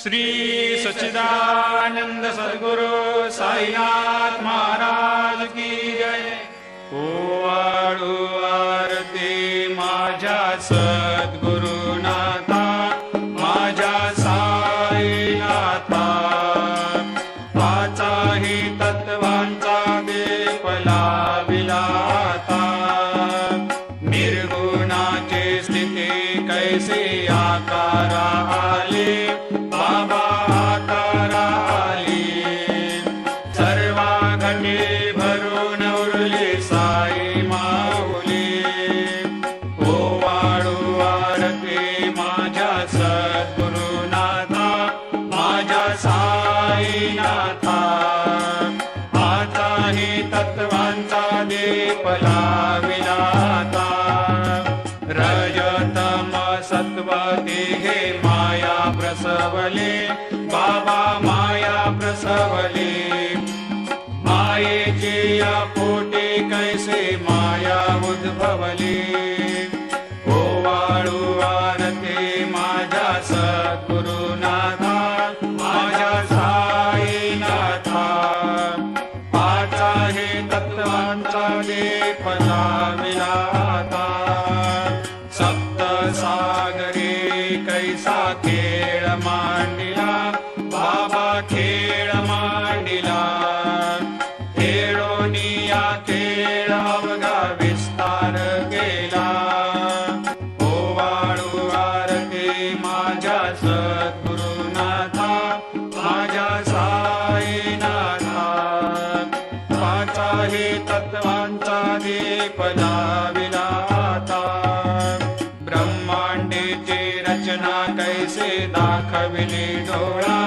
श्री सच्चिदानंद सद्गुरु साईनाथ महाराज की जय। ओवाळू आरती माझ्या सद्गुरुनाथा, माझ्या साईनाथा, पाचाही तत्वांचा दीप लाविला आता। निर्गुणाची स्थिती कैसी आकारा आली, बाबा आकारा आली। सर्वा घटी भरून उरली साई माऊली। ओवाळू आरती माझ्या सद्गुरुनाथा, माझ्या साईनाथा, आताही तत्वांचा दीप लाविला आता। रजतम सत्व तिघे माया प्रसवली, बाबा माया प्रसवली। मायेची या पोटी कैसे माया उद्भवली। ओवाळू आरती माझ्या सद्गुरुनाथा, माझ्या साईनाथा, पाचाही तत्वांचा दीप लाविला आता। सप्त सागरी कैसा खेळ मांडिला, बाबा खेळ मांडिला। खेळोनिया खेळ अवघा विस्तार केला। ओवाळू आरती माझ्या सद्गुरुनाथा, माझ्या साईनाथा, पाचाही तत्वांचा दीप लाविला आता। ब्रह्मांडीची रचना कैसे दाखविली डोळा,